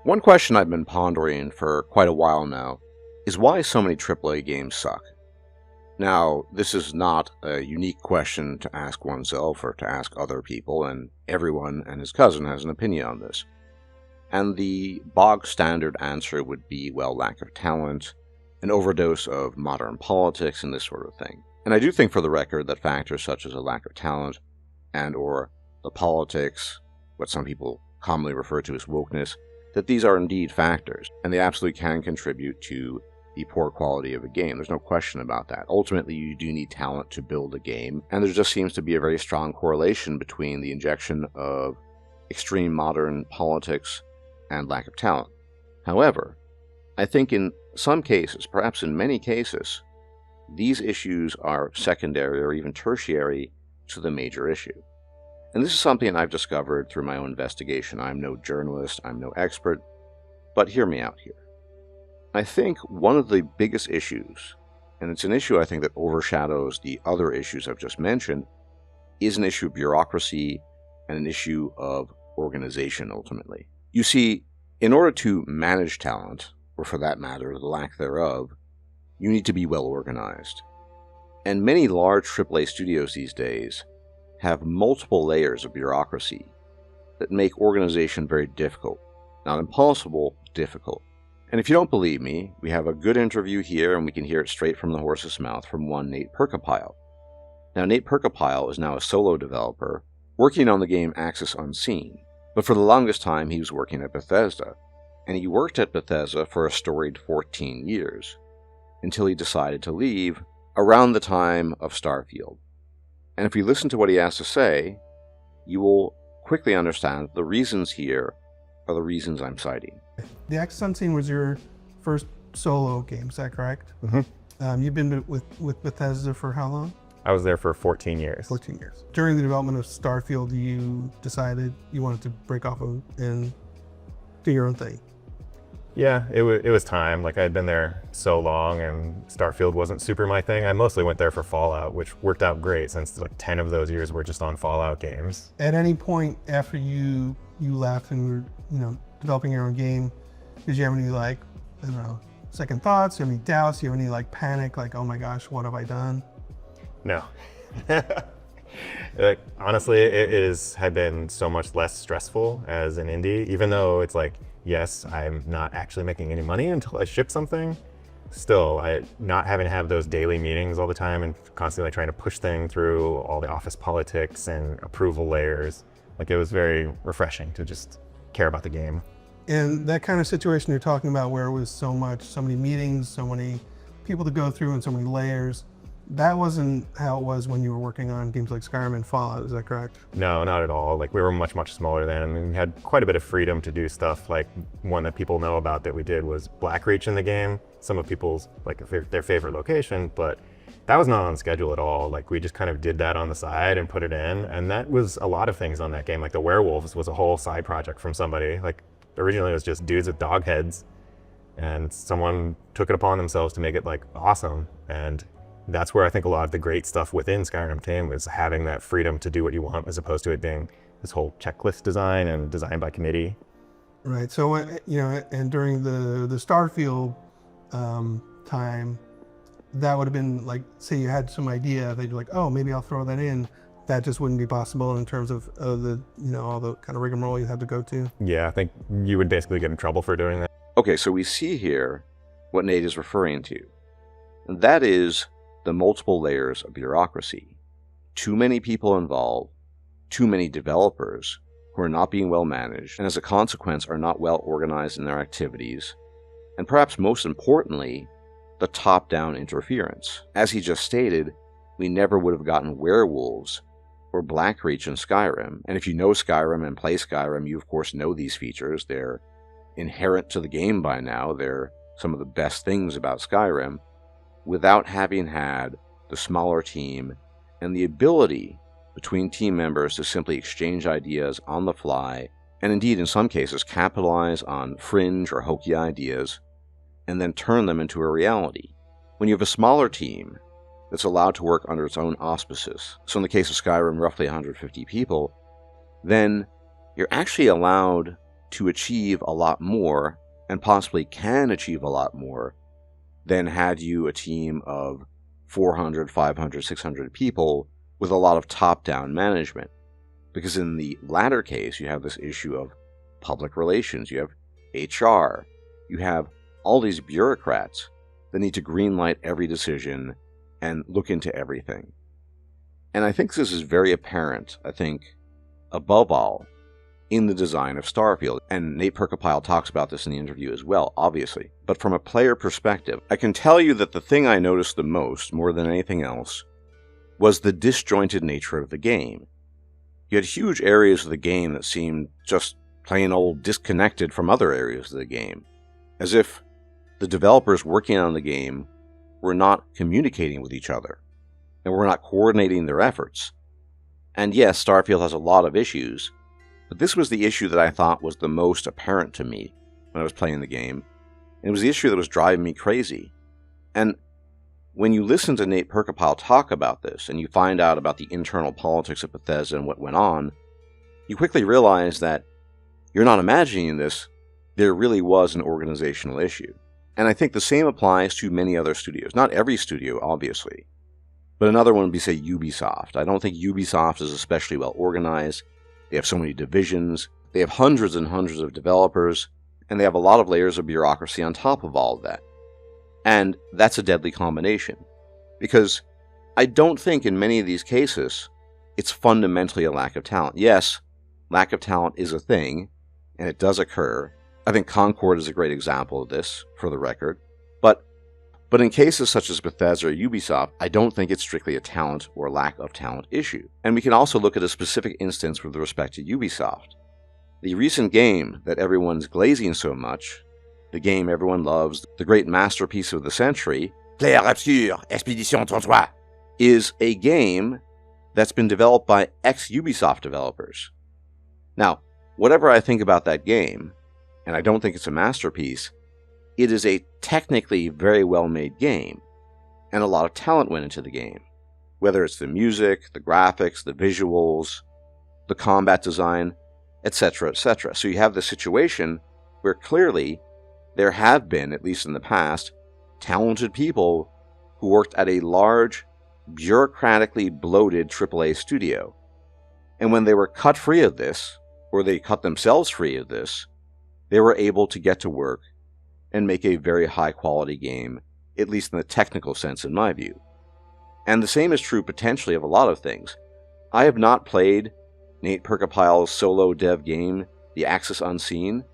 One question I've been pondering for quite a while now is why so many AAA games suck. Now, this is not a unique question to ask oneself or to ask other people, and everyone and his cousin has an opinion on this. And the bog standard answer would be, well, lack of talent, an overdose of modern politics, and this sort of thing. And I do think, for the record, that factors such as a lack of talent and or the politics, what some people commonly refer to as wokeness, that these are indeed factors, and they absolutely can contribute to the poor quality of a game. There's no question about that. Ultimately, you do need talent to build a game, and there just seems to be a very strong correlation between the injection of extreme modern politics and lack of talent. However, I think in some cases, perhaps in many cases, these issues are secondary or even tertiary to the major issue. And this is something I've discovered through my own investigation. I'm no journalist, I'm no expert, but hear me out here. I think one of the biggest issues, and it's an issue I think that overshadows the other issues I've just mentioned, is an issue of bureaucracy and an issue of organization ultimately. You see, in order to manage talent, or for that matter, the lack thereof, you need to be well organized. And many large AAA studios these days have multiple layers of bureaucracy that make organization very difficult. Not impossible, difficult. And if you don't believe me, we have a good interview here, and we can hear it straight from the horse's mouth from one Nate Perkapile. Now, Nate Perkapile is now a solo developer working on the game Axis Unseen, but for the longest time he was working at Bethesda, and he worked at Bethesda for a storied 14 years, until he decided to leave around the time of Starfield. And if you listen to what he has to say, you will quickly understand the reasons here are the reasons I'm citing. The Axis Unseen was your first solo game, is that correct? Mm-hmm. You've been with Bethesda for how long? I was there for 14 years. 14 years. During the development of Starfield, you decided you wanted to break off and do your own thing. Yeah, it was time. Like, I had been there so long, and Starfield wasn't super my thing. I mostly went there for Fallout, which worked out great since like 10 of those years were just on Fallout games. At any point after you left and were developing your own game, did you have any second thoughts? Do you have any doubts? Do you have any panic? Like, oh my gosh, what have I done? No. Honestly, it had been so much less stressful as an indie, even though it's like, yes, I'm not actually making any money until I ship something. Still, not having to have those daily meetings all the time and constantly trying to push things through all the office politics and approval layers. Like, it was very refreshing to just care about the game. And that kind of situation you're talking about where it was so many meetings, so many people to go through and so many layers, that wasn't how it was when you were working on games like Skyrim and Fallout, is that correct? No, not at all. Like, we were much, much smaller then, and we had quite a bit of freedom to do stuff. Like, one that people know about that we did was Blackreach in the game. Some of people's, their favorite location, but that was not on schedule at all. Like, we just kind of did that on the side and put it in, and that was a lot of things on that game. Like, the werewolves was a whole side project from somebody. Like, originally it was just dudes with dog heads, and someone took it upon themselves to make it, awesome. And that's where I think a lot of the great stuff within Skyrim came, was having that freedom to do what you want, as opposed to it being this whole checklist design and design by committee. Right. So, and during the Starfield time, that would have been say you had some idea that you're like, oh, maybe I'll throw that in. That just wouldn't be possible in terms of the all the kind of rigmarole you had to go to. Yeah, I think you would basically get in trouble for doing that. Okay, so we see here what Nate is referring to, and that is the multiple layers of bureaucracy. Too many people involved, too many developers who are not being well managed, and as a consequence are not well organized in their activities, and perhaps most importantly, the top-down interference. As he just stated, we never would have gotten werewolves or Blackreach in Skyrim, and if you know Skyrim and play Skyrim, you of course know these features. They're inherent to the game by now. They're some of the best things about Skyrim, without having had the smaller team and the ability between team members to simply exchange ideas on the fly, and indeed in some cases capitalize on fringe or hokey ideas, and then turn them into a reality. When you have a smaller team that's allowed to work under its own auspices, so in the case of Skyrim, roughly 150 people, then you're actually allowed to achieve a lot more, and possibly can achieve a lot more, than had you a team of 400, 500, 600 people with a lot of top-down management. Because in the latter case, you have this issue of public relations, you have HR, you have all these bureaucrats that need to greenlight every decision and look into everything. And I think this is very apparent, above all, in the design of Starfield. And Nate Perkopile talks about this in the interview as well, obviously. But from a player perspective, I can tell you that the thing I noticed the most, more than anything else, was the disjointed nature of the game. You had huge areas of the game that seemed just plain old disconnected from other areas of the game, as if the developers working on the game were not communicating with each other, and were not coordinating their efforts. And yes, Starfield has a lot of issues, but this was the issue that I thought was the most apparent to me when I was playing the game, and it was the issue that was driving me crazy. And when you listen to Nate Perkopile talk about this, and you find out about the internal politics of Bethesda and what went on, you quickly realize that you're not imagining this, there really was an organizational issue. And I think the same applies to many other studios. Not every studio, obviously, but another one would be, say, Ubisoft. I don't think Ubisoft is especially well organized. They have so many divisions, they have hundreds and hundreds of developers, and they have a lot of layers of bureaucracy on top of all of that. And that's a deadly combination, because I don't think in many of these cases it's fundamentally a lack of talent. Yes, lack of talent is a thing, and it does occur. I think Concord is a great example of this, for the record. But in cases such as Bethesda or Ubisoft, I don't think it's strictly a talent or lack of talent issue. And we can also look at a specific instance with respect to Ubisoft. The recent game that everyone's glazing so much, the game everyone loves, the great masterpiece of the century, Clair Obscur, Expedition 33, is a game that's been developed by ex-Ubisoft developers. Now, whatever I think about that game, and I don't think it's a masterpiece, it is a technically very well-made game, and a lot of talent went into the game. Whether it's the music, the graphics, the visuals, the combat design, etc., etc. So you have this situation where clearly there have been, at least in the past, talented people who worked at a large, bureaucratically bloated AAA studio. And when they were cut free of this, or they cut themselves free of this, they were able to get to work and make a very high-quality game, at least in the technical sense, in my view. And the same is true potentially of a lot of things. I have not played Nate Perkopile's solo dev game, The Axis Unseen,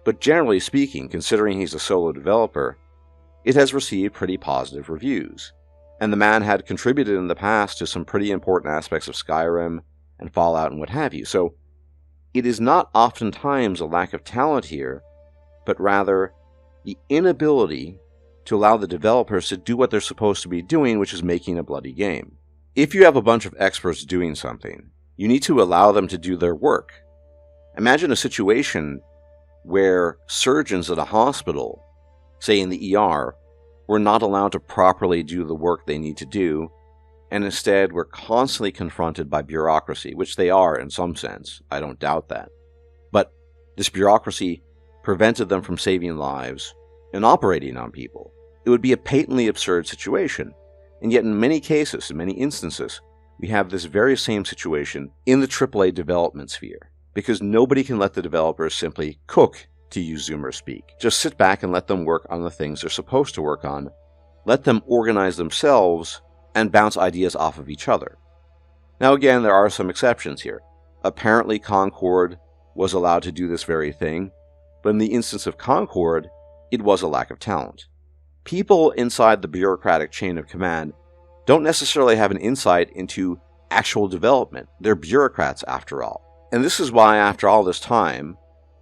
but generally speaking, considering he's a solo developer, it has received pretty positive reviews. And the man had contributed in the past to some pretty important aspects of Skyrim and Fallout and what have you. So it is not oftentimes a lack of talent here, but rather the inability to allow the developers to do what they're supposed to be doing, which is making a bloody game. If you have a bunch of experts doing something, you need to allow them to do their work. Imagine a situation where surgeons at a hospital, say in the ER, were not allowed to properly do the work they need to do, and instead were constantly confronted by bureaucracy, which they are in some sense, I don't doubt that. But this bureaucracy prevented them from saving lives and operating on people. It would be a patently absurd situation, and yet in many cases, in many instances, we have this very same situation in the AAA development sphere, because nobody can let the developers simply cook, to use Zoomer speak. Just sit back and let them work on the things they're supposed to work on, let them organize themselves, and bounce ideas off of each other. Now again, there are some exceptions here. Apparently Concord was allowed to do this very thing, but in the instance of Concord, it was a lack of talent. People inside the bureaucratic chain of command don't necessarily have an insight into actual development. They're bureaucrats, after all. And this is why, after all this time,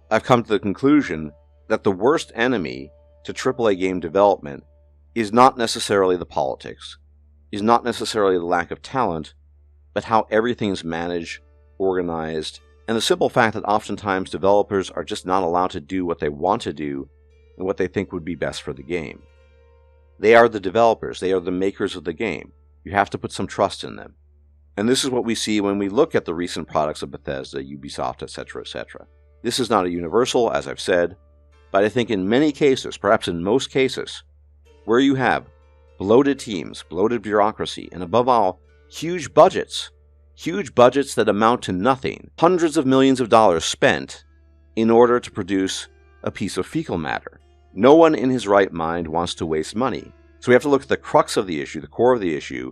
I've come to the conclusion that the worst enemy to AAA game development is not necessarily the politics, is not necessarily the lack of talent, but how everything is managed, organized, and the simple fact that oftentimes developers are just not allowed to do what they want to do and what they think would be best for the game. They are the developers, they are the makers of the game. You have to put some trust in them. And this is what we see when we look at the recent products of Bethesda, Ubisoft, etc., etc. This is not a universal, as I've said, but I think in many cases, perhaps in most cases, where you have bloated teams, bloated bureaucracy, and above all, huge budgets that amount to nothing, hundreds of millions of dollars spent in order to produce a piece of fecal matter. No one in his right mind wants to waste money. So we have to look at the crux of the issue, the core of the issue,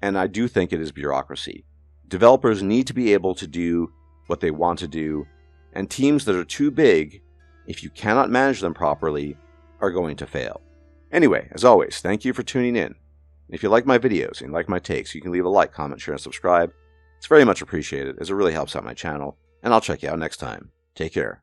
and I do think it is bureaucracy. Developers need to be able to do what they want to do, and teams that are too big, if you cannot manage them properly, are going to fail. Anyway, as always, thank you for tuning in. If you like my videos and like my takes, you can leave a like, comment, share, and subscribe. It's very much appreciated, as it really helps out my channel, and I'll check you out next time. Take care.